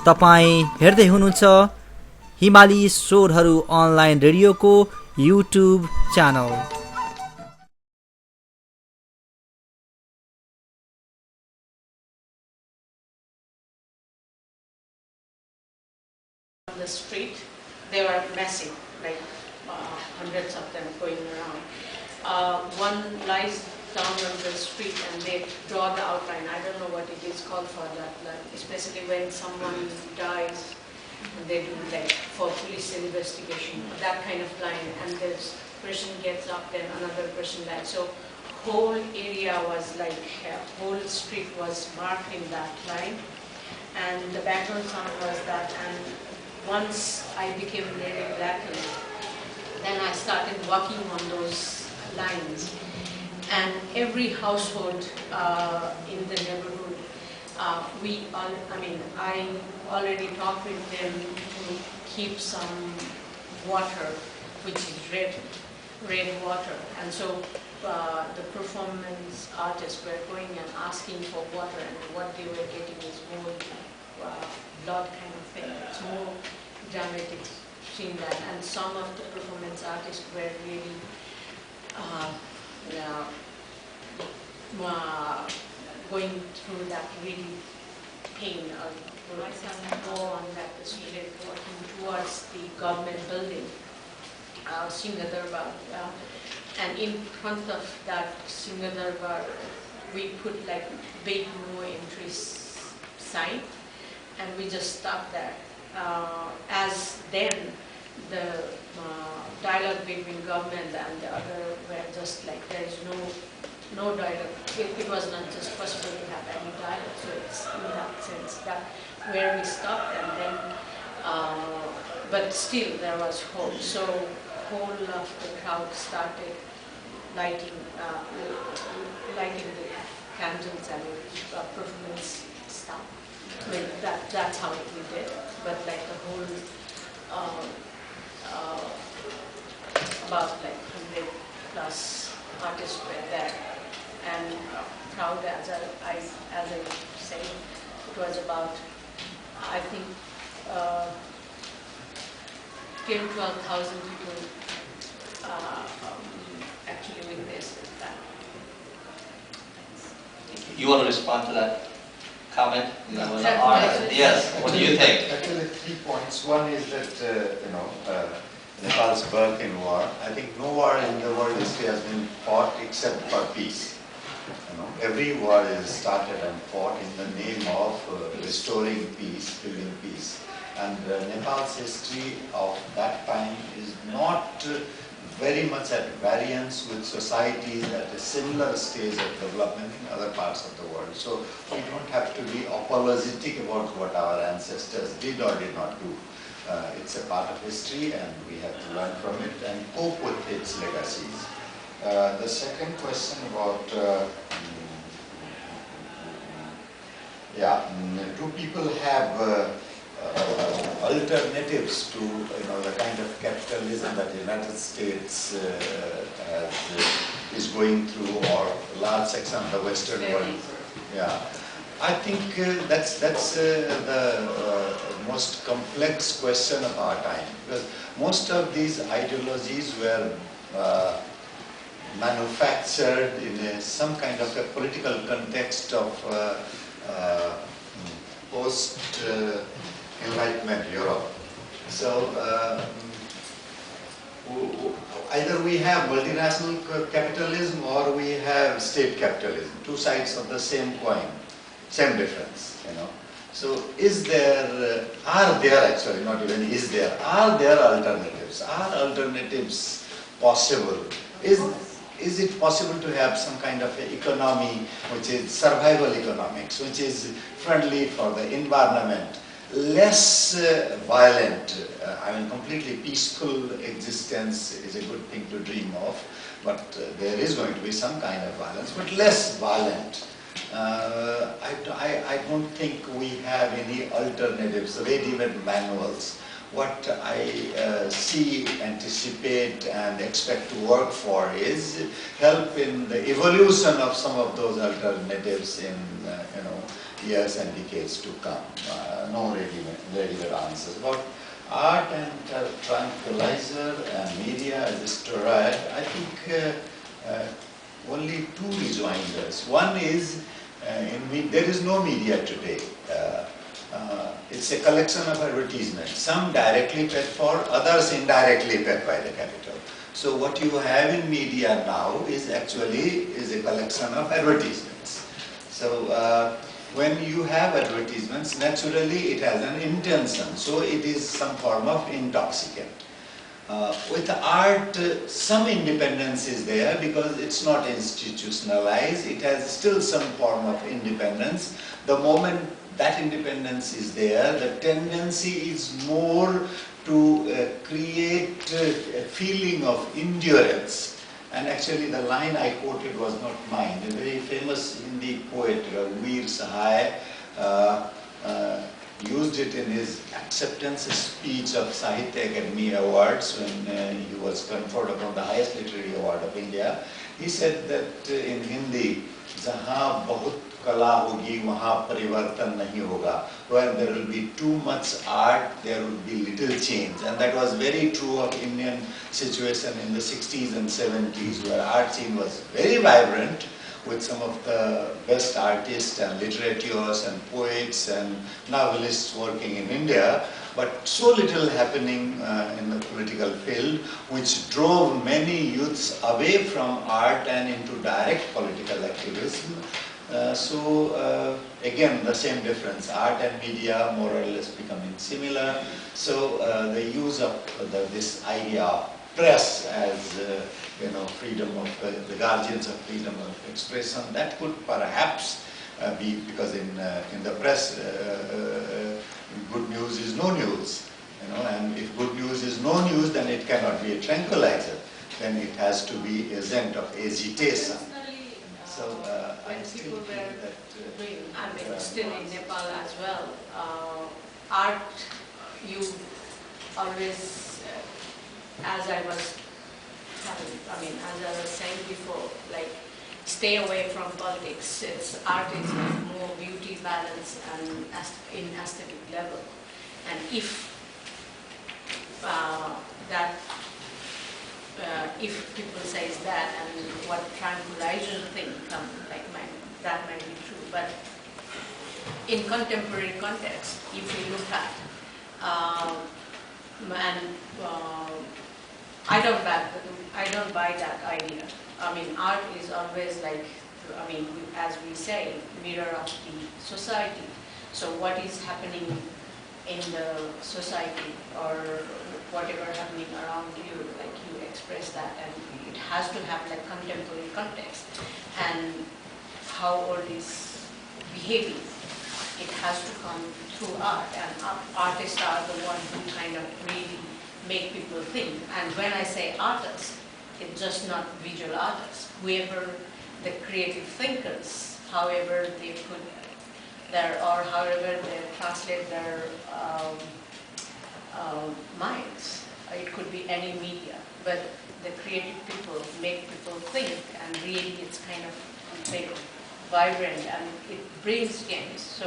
तपाईं हेर्दै हुनुहुन्छ हिमाली स्वरहरू अनलाइन रेडियोको YouTube channel. The street, they were massive, like hundreds of them going around. One lies down on the street and they draw the outline. I don't know what it is called for that, like especially when someone dies and they do like for police investigation, that kind of line, and this person gets up, then another person dies. So whole area was like, whole street was marked in that line, and the background sound was that. And once I became really blackened, then I started walking on those lines. And every household in the neighborhood, I already talked with them to keep some water, which is red water. And so the performance artists were going and asking for water, and what they were getting is more blood kind of thing. It's more dramatic seeing that. And some of the performance artists were really going through that really pain. Go on that street, walking towards the government building, Singha Darbar, and in front of that Singha Darbar, we put like big no entry sign, and we just stopped there. As then the dialogue between government and the other were just like, there is no dialogue. It was not just possible to have any dialogue. So it's in that sense that where we stopped, and then but still there was hope. So whole of the crowd started lighting the candles, and performance stopped. I mean, that's how we did. But like the whole about like 100 plus artists were there, and crowd, as I said, it was about, I think 10,000-12,000 people actually witnessed that. You want to respond to that comment? Yes. What do you think? Actually, 3 points. One is that Nepal's birth in war. I think no war in the world history has been fought except for peace. Every war is started and fought in the name of restoring peace, building peace. And Nepal's history of that time is not very much at variance with societies at a similar stage of development in other parts of the world. So we don't have to be apologetic about what our ancestors did or did not do. It's a part of history, and we have to learn from it and cope with its legacies. The second question about do people have alternatives to the kind of capitalism that the United States is going through, or a large section of the Western world? Yeah, I think that's the most complex question of our time, because most of these ideologies were manufactured in some kind of a political context of post-Enlightenment Europe. So either we have multinational capitalism or we have state capitalism, two sides of the same coin, same difference, So are there alternatives? Are alternatives possible? Is it possible to have some kind of an economy which is survival economics, which is friendly for the environment, less violent? Completely peaceful existence is a good thing to dream of, but there is going to be some kind of violence, but less violent. I don't think we have any alternatives, ready-made manuals what I see, anticipate and expect to work for is help in the evolution of some of those alternatives in years and decades to come. No ready-made answers. About art and tranquilizer and media as a steroid, I think only two rejoinders. One is, there is no media today. It's a collection of advertisements, some directly paid for, others indirectly paid by the capital. So what you have in media now is actually a collection of advertisements. So when you have advertisements, naturally it has an intention, so it is some form of intoxicant. With art, some independence is there because it's not institutionalized, it has still some form of independence. The moment that independence is there, the tendency is more to create a feeling of endurance. And actually the line I quoted was not mine. A very famous Hindi poet, Veer Sahai, used it in his acceptance speech of Sahitya Academy Awards when he was conferred upon the highest literary award of India. He said that in Hindi, "Jahan bahut kala hogi, wahan parivartan nahi hoga." Where there will be too much art, there will be little change. And that was very true of Indian situation in the 60s and 70s, where art scene was very vibrant, with some of the best artists and literateurs and poets and novelists working in India, but so little happening in the political field, which drove many youths away from art and into direct political activism. Again, the same difference, art and media more or less becoming similar. So the use of this idea of press as freedom of the guardians of freedom of expression, that could perhaps be, because in the press good news is no news, and if good news is no news, then it cannot be a tranquilizer, then it has to be a agent of agitation. So when I still people feel were that doing, still in Nepal as well, art, you always, as I was saying before, like, stay away from politics. Art is more beauty, balance, and in aesthetic level. And if if people says that, and what tranquilizer thing come, that might be true. But in contemporary context, if we look at, I don't buy that idea. Art is always as we say, mirror of the society. So what is happening in the society or whatever happening around you, you express that, and it has to have contemporary context. And how old is behaving, it has to come through art, and artists are the ones who kind of really make people think. And when I say artists, it's just not visual artists. Whoever the creative thinkers, however they put however they translate their minds. It could be any media, but the creative people make people think, and really it's kind of very vibrant and it brings games. So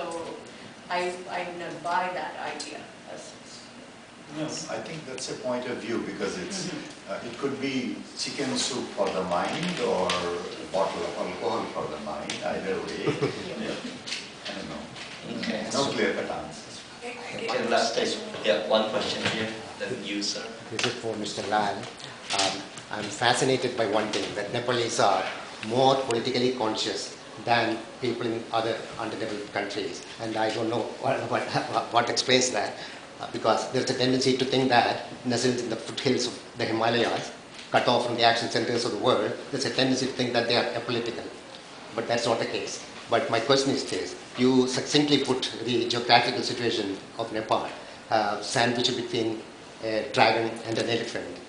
I would not buy that idea. No, I think that's a point of view, because it could be chicken soup for the mind or a bottle of alcohol for the mind, either way. I don't know. Okay. No clear-cut answers. Okay, last take. Yeah, one question here, then you, sir. This is for Mr. Lal. I'm fascinated by one thing, that Nepalese are more politically conscious than people in other underdeveloped countries. And I don't know what explains that, because there's a tendency to think that, in a sense, in the foothills of the Himalayas, cut off from the action centers of the world, there's a tendency to think that they are apolitical. But that's not the case. But my question is this: you succinctly put the geographical situation of Nepal, sandwiched between a dragon and an elephant.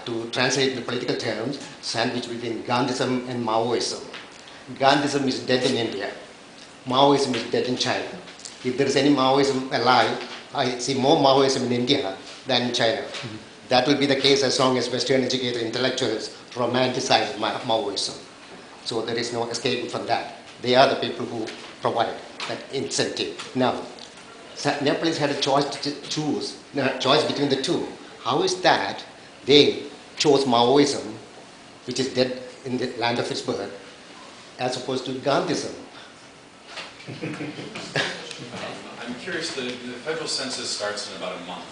To translate in political terms, sandwiched between Gandhism and Maoism. Gandhism is dead in India. Maoism is dead in China. If there is any Maoism alive, I see more Maoism in India than in China. That will be the case as long as Western educated intellectuals romanticize Maoism. So there is no escape from that. They are the people who provide that incentive. Now, Nepalese had a choice to choose, choice between the two. How is that they chose Maoism, which is dead in the land of its birth, as opposed to Gandhism? I'm curious, the federal census starts in about a month.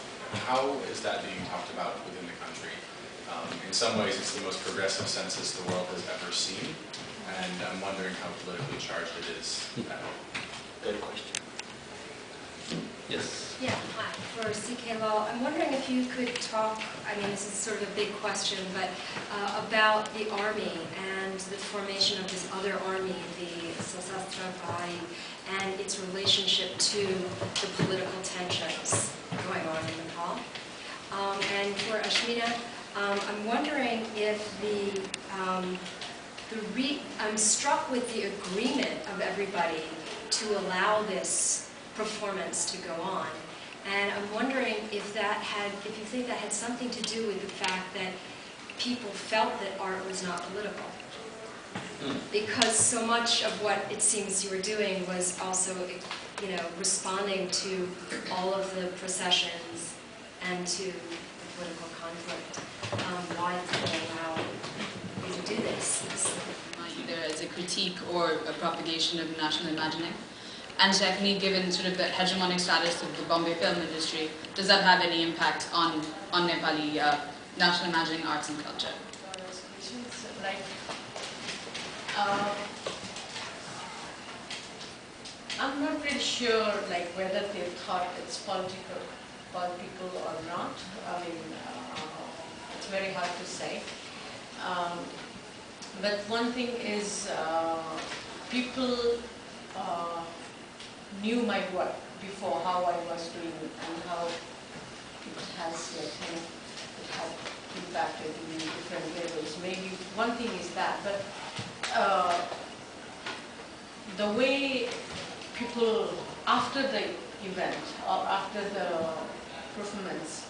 How is that being talked about within the country? In some ways, it's the most progressive census the world has ever seen, and I'm wondering how politically charged it is. Good question. Yes. Yeah, hi. For CK Law, I'm wondering if you could talk, I mean, this is sort of a big question, but about the army and the formation of this other army, the Sasastra Bhai, and its relationship to the political tensions going on in Nepal. And for Ashmita, I'm wondering if I'm struck with the agreement of everybody to allow this performance to go on. And I'm wondering if you think that had something to do with the fact that people felt that art was not political. Because so much of what it seems you were doing was also, responding to all of the processions and to the political conflict. Why did they allow you to do this? Either as a critique or a propagation of national imagining? And secondly, given sort of the hegemonic status of the Bombay film industry, does that have any impact on Nepali national imagining, arts and culture? I'm not really sure whether they thought it's political or not. I mean, it's very hard to say. But one thing is, people knew my work before, how I was doing it and how it has it had impacted in different levels. Maybe one thing is that, but the way people after the event or after the performance,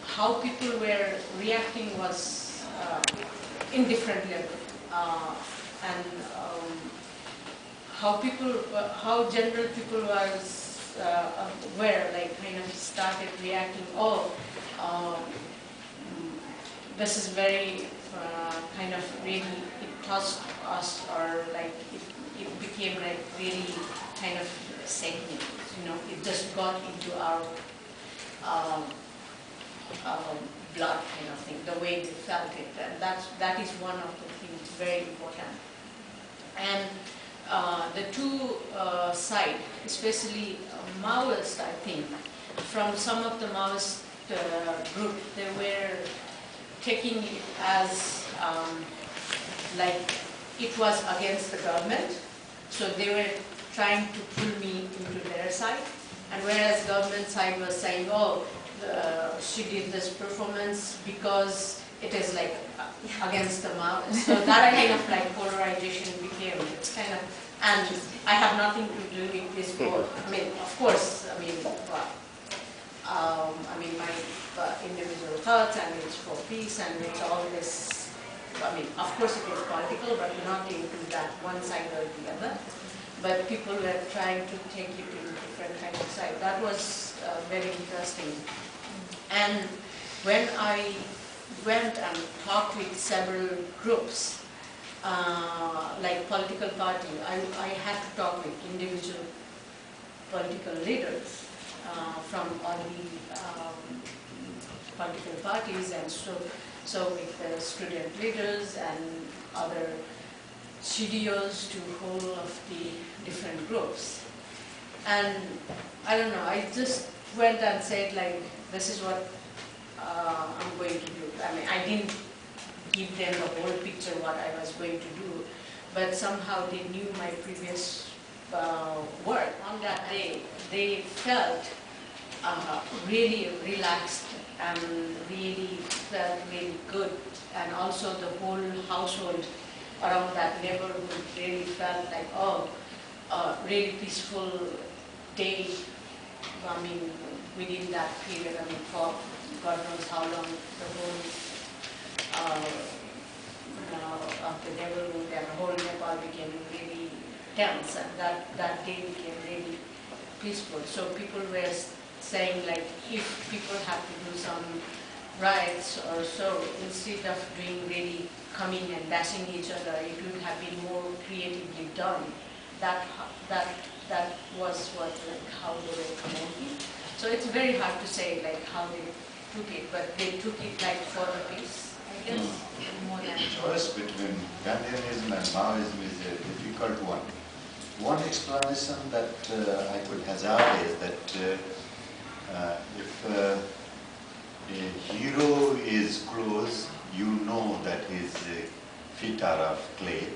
how people were reacting was in different levels, and how general people were kind of started reacting. This is very kind of really, it touched us, or it became really kind of segment. It just got into our blood kind of thing, the way they felt it, and that is one of the things very important. And the two sides, especially Maoist, I think, from some of the Maoist group, they were taking it as it was against the government, so they were trying to pull me into their side, and whereas government side was saying, she did this performance because it is against the Maoists. So that kind of polarization became, it's kind of, and I have nothing to do with this board. I mean, of course, my individual thoughts, and it's for peace, and it's all this, of course it is political, but not into that one side or the other. But people were trying to take it in different kind of side. That was very interesting. And when I went and talked with several groups, like political party, I had to talk with individual political leaders from all the political parties, and so with the student leaders and other CDOs to whole of the different groups. And I don't know, I just went and said this is what I'm going to do. I mean, I didn't give them the whole picture what I was going to do, but somehow they knew my previous work. On that day, they felt really relaxed and really felt really good, and also the whole household around that neighborhood really felt really peaceful day I mean, within that period, I mean, for God knows how long, the whole of the development and the whole Nepal became really tense, and that day became really peaceful. So people were saying, like, if people have to do some riots or so, instead of doing really coming and bashing each other, it would have been more creatively done. That was what, like, how they were promoting. So it's very hard to say, like, how they took it, but they took it like for the peace, I guess, more than. The choice between Gandhianism and Maoism is a difficult one. One explanation that I could hazard is that if a hero is close, you know that his feet are of clay,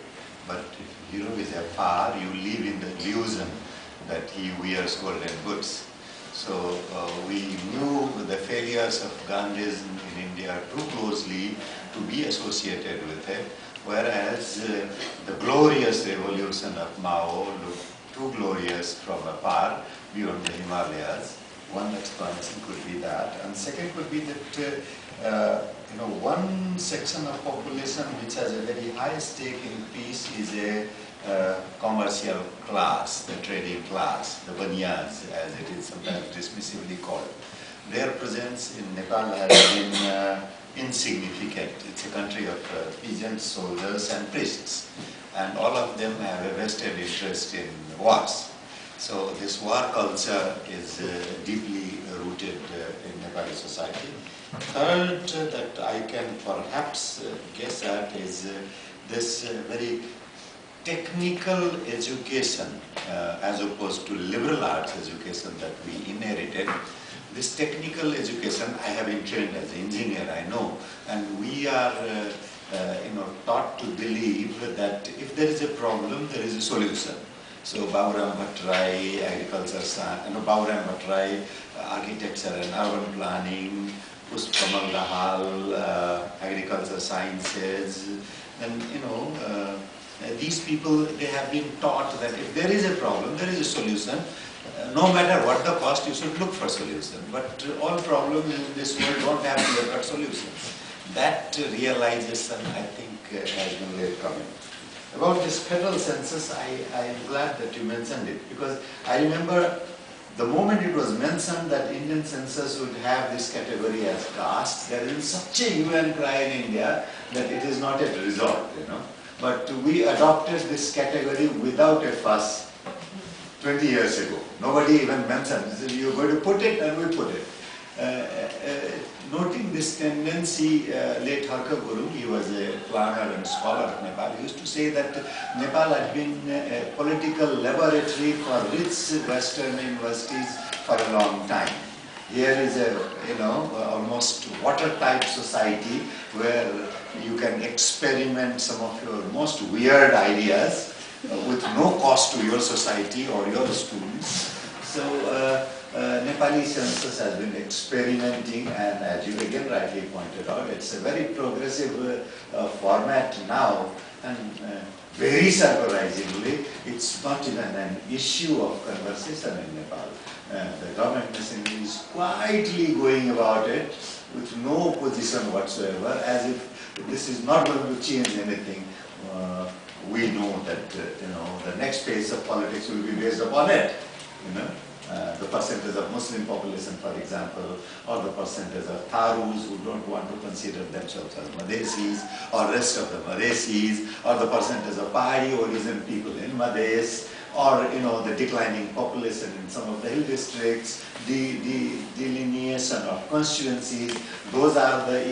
but if a hero is afar, you live in the illusion that he wears golden boots. So we knew the failures of Gandhism in India too closely to be associated with it, whereas the glorious revolution of Mao looked too glorious from afar beyond the Himalayas. One explanation could be that, and second could be that one section of population which has a very high stake in peace is a commercial class, the trading class, the banyas as it is sometimes dismissively called. Their presence in Nepal has been insignificant. It's a country of peasants, soldiers and priests, and all of them have a vested interest in wars. So this war culture is deeply rooted in Nepali society. Third, that I can perhaps guess at is this very technical education as opposed to liberal arts education that we inherited. This technical education, I have been trained as an engineer, I know, and we are taught to believe that if there is a problem, there is a solution. So Bauram Bhattarai, agriculture, Bauram Bhattarai, architecture and urban planning, Pushpamal Dahal, agriculture sciences, and these people, they have been taught that if there is a problem, there is a solution. No matter what the cost, you should look for solution. But all problems in this world don't have clear-cut solutions. That realization, I think, has been very common. About this federal census, I am glad that you mentioned it, because I remember the moment it was mentioned that Indian census would have this category as caste, there is such a hue and cry in India that it is not yet resolved, But we adopted this category without a fuss 20 years ago. Nobody even mentioned it. You're going to put it, and we put it. Noting this tendency, late Harka Guru, he was a planner and scholar of Nepal, he used to say that Nepal had been a political laboratory for rich Western universities for a long time. Here is a, almost watertight society where you can experiment some of your most weird ideas with no cost to your society or your students. So Nepali census has been experimenting, and as you again rightly pointed out, it's a very progressive format now, and very surprisingly, it's not even an issue of conversation in Nepal. The government machinery is quietly going about it with no position whatsoever, as if this is not going to change anything. We know that the next phase of politics will be based upon it. The percentage of Muslim population, for example, or the percentage of Tharus who don't want to consider themselves as Madhesis, or rest of the Madhesis, or the percentage of Pahari origin people in Madhes, or the declining population in some of the hill districts, the delineation of constituencies. Those are the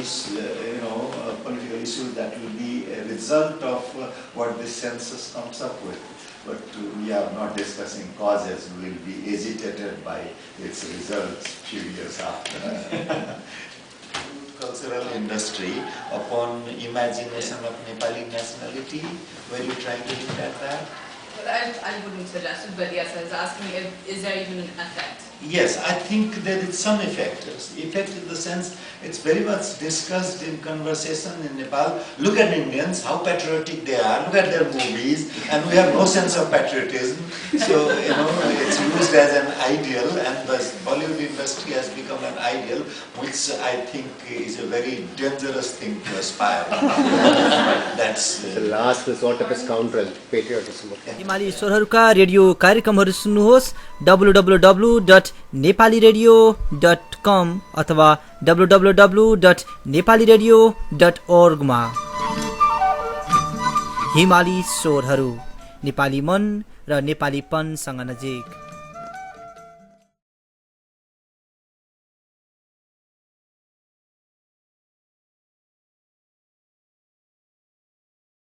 political issues that will be a result of what this census comes up with. But we are not discussing causes. We will be agitated by its results few years after. Cultural industry upon imagination of Nepali nationality. Were you trying to hint at that? Well, I wouldn't suggest it, but yes, I was asking, is there even an effect Yes, I think there is some effect. Effect in the sense it's very much discussed in conversation in Nepal. Look at Indians, how patriotic they are. Look at their movies, and we have no sense of patriotism. So, it's used as an ideal, and the Bollywood industry has become an ideal, which I think is a very dangerous thing to aspire. That's The last resort of a scoundrel, patriotism. हिमाली स्वरहरूका radio कार्यक्रमहरू सुन्नुहोस् www.nepaliradio.com अथवा www.nepaliradio.org मा। हिमाली स्वरहरू नेपाली मन र नेपालीपनसँग नजिक।